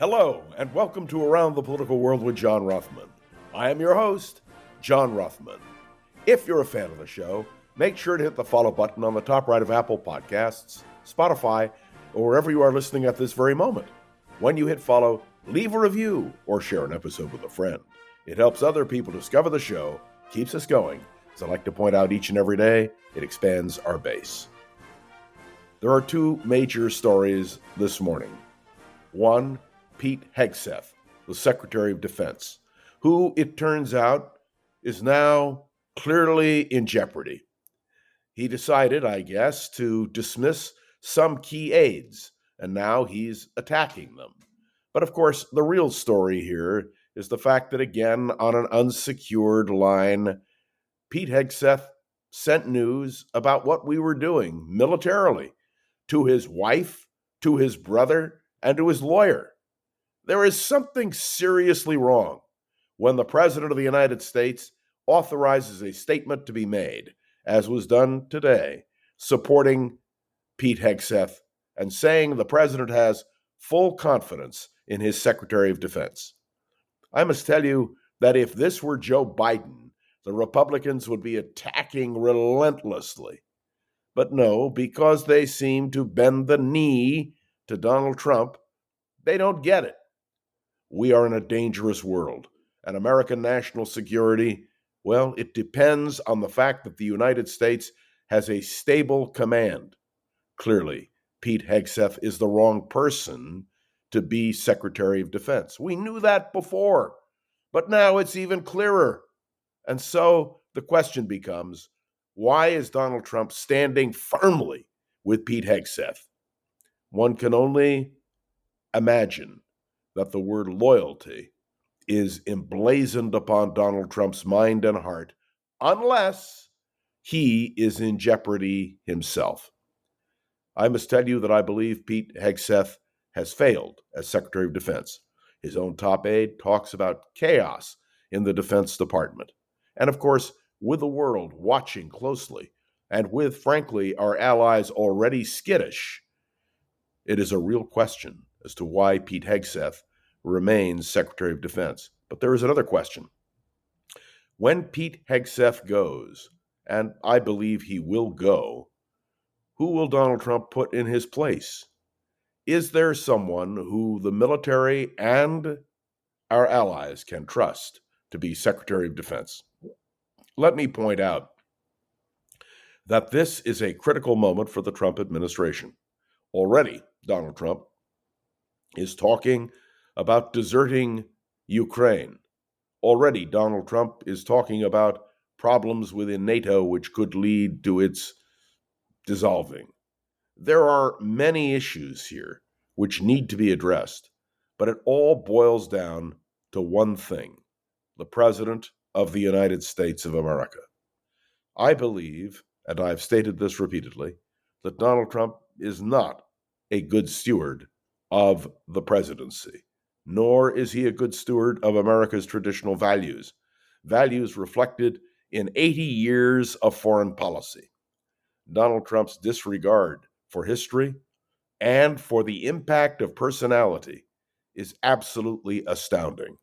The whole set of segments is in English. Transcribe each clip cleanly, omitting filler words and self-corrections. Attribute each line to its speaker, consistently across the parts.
Speaker 1: Hello, and welcome to Around the Political World with John Ruffman. I am your host, John Ruffman. If you're a fan of the show, make sure to hit the follow button on the top right of Apple Podcasts, Spotify, or wherever you are listening at this very moment. When you hit follow, leave a review or share an episode with a friend. It helps other people discover the show, keeps us going. As I like to point out each and every day, it expands our base. There are two major stories this morning. One, Pete Hegseth, the Secretary of Defense, who, it turns out, is now clearly in jeopardy. He decided, I guess, to dismiss some key aides, and now he's attacking them. But of course, the real story here is the fact that, again, on an unsecured line, Pete Hegseth sent news about what we were doing militarily to his wife, to his brother, and to his lawyer. There is something seriously wrong when the President of the United States authorizes a statement to be made, as was done today, supporting Pete Hegseth and saying the President has full confidence in his Secretary of Defense. I must tell you that if this were Joe Biden, the Republicans would be attacking relentlessly. But no, because they seem to bend the knee to Donald Trump, they don't get it. We are in a dangerous world, and American national security, well, it depends on the fact that the United States has a stable command. Clearly, Pete Hegseth is the wrong person to be Secretary of Defense. We knew that before, but now it's even clearer. And so the question becomes, why is Donald Trump standing firmly with Pete Hegseth? One can only imagine that the word loyalty is emblazoned upon Donald Trump's mind and heart, unless he is in jeopardy himself. I must tell you that I believe Pete Hegseth has failed as Secretary of Defense. His own top aide talks about chaos in the Defense Department. And of course, with the world watching closely, and with, frankly, our allies already skittish, it is a real question as to why Pete Hegseth remains Secretary of Defense. But there is another question. When Pete Hegseth goes, and I believe he will go, who will Donald Trump put in his place? Is there someone who the military and our allies can trust to be Secretary of Defense? Let me point out that this is a critical moment for the Trump administration. Already, Donald Trump is talking about deserting Ukraine. Already, Donald Trump is talking about problems within NATO which could lead to its dissolving. There are many issues here which need to be addressed, but it all boils down to one thing: the President of the United States of America. I believe, and I've stated this repeatedly, that Donald Trump is not a good steward of the presidency, nor is he a good steward of America's traditional values, values reflected in 80 years of foreign policy. Donald Trump's disregard for history and for the impact of personality is absolutely astounding.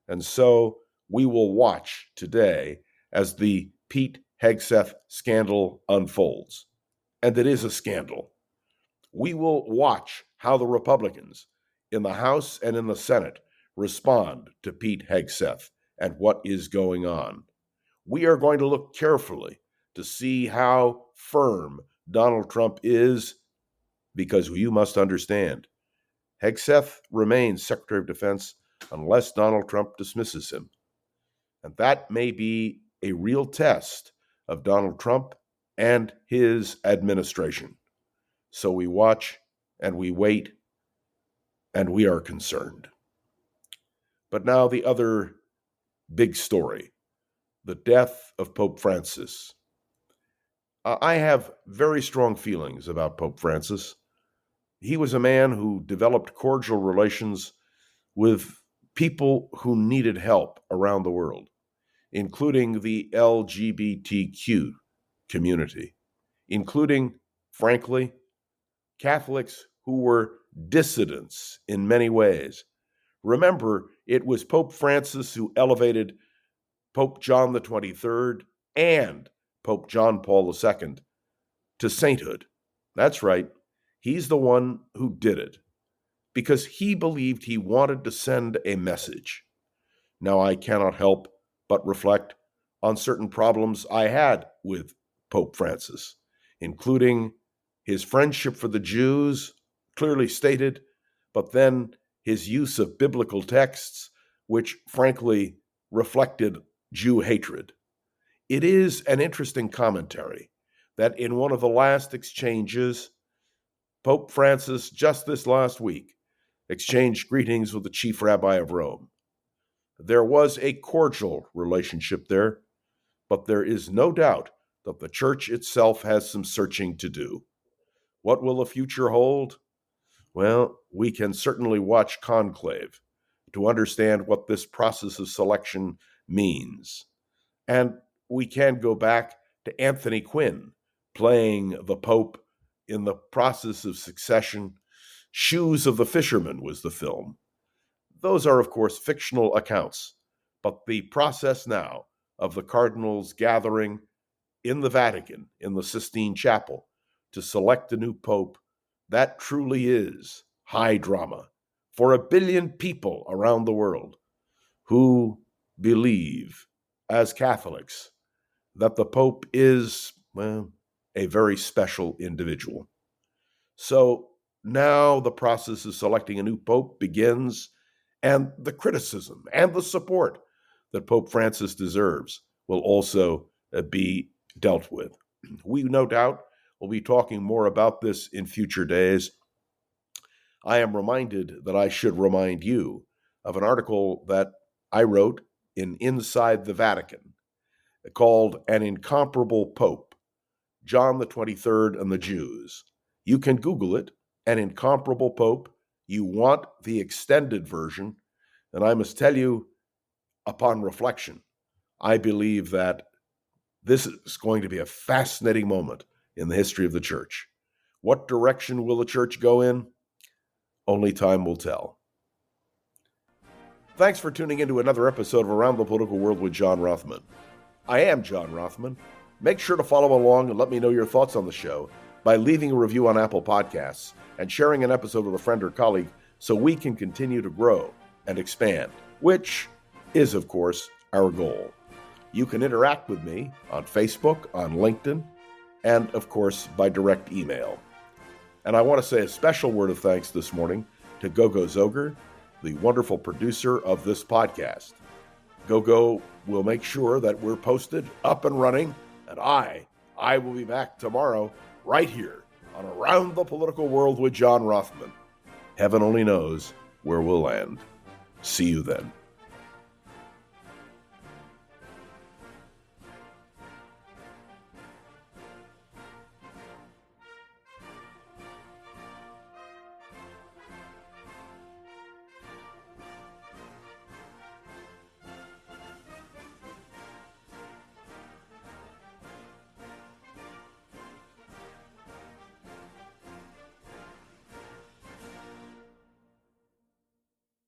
Speaker 1: And so we will watch today as the Pete Hegseth scandal unfolds. And it is a scandal. We will watch how the Republicans in the House and in the Senate respond to Pete Hegseth and what is going on. We are going to look carefully to see how firm Donald Trump is, because you must understand, Hegseth remains Secretary of Defense unless Donald Trump dismisses him. And that may be a real test of Donald Trump and his administration. So we watch and we wait, and we are concerned. But now the other big story, the death of Pope Francis. I have very strong feelings about Pope Francis. He was a man who developed cordial relations with people who needed help around the world, including the LGBTQ community, including, frankly, Catholics who were dissidents in many ways. Remember, it was Pope Francis who elevated Pope John the 23rd and Pope John Paul II to sainthood. That's right. He's the one who did it because he believed he wanted to send a message. Now, I cannot help but reflect on certain problems I had with Pope Francis, including his friendship for the Jews, clearly stated, but then his use of biblical texts, which frankly reflected Jew hatred. It is an interesting commentary that in one of the last exchanges, Pope Francis, just this last week, exchanged greetings with the chief rabbi of Rome. There was a cordial relationship there, but there is no doubt that the church itself has some searching to do. What will the future hold? Well, we can certainly watch Conclave to understand what this process of selection means. And we can go back to Anthony Quinn playing the Pope in the process of succession. Shoes of the Fisherman was the film. Those are, of course, fictional accounts, but the process now of the cardinals gathering in the Vatican, in the Sistine Chapel, to select a new pope, that truly is high drama for 1 billion people around the world who believe, as Catholics, that the Pope is, well, a very special individual. So now the process of selecting a new Pope begins, and the criticism and the support that Pope Francis deserves will also be dealt with. We no doubt will be talking more about this in future days. I am reminded that I should remind you of an article that I wrote in Inside the Vatican called An Incomparable Pope, John the 23rd and the Jews. You can Google it, An Incomparable Pope. You want the extended version, and I must tell you, upon reflection, I believe that this is going to be a fascinating moment in the history of the church. What direction will the church go in? Only time will tell. Thanks for tuning into another episode of Around the Political World with John Rothman. I am John Rothman. Make sure to follow along and let me know your thoughts on the show by leaving a review on Apple Podcasts and sharing an episode with a friend or colleague so we can continue to grow and expand, which is, of course, our goal. You can interact with me on Facebook, on LinkedIn, and, of course, by direct email. And I want to say a special word of thanks this morning to Gogo Zoger, the wonderful producer of this podcast. Gogo will make sure that we're posted, up and running, and I will be back tomorrow right here on Around the Political World with John Rothman. Heaven only knows where we'll land. See you then.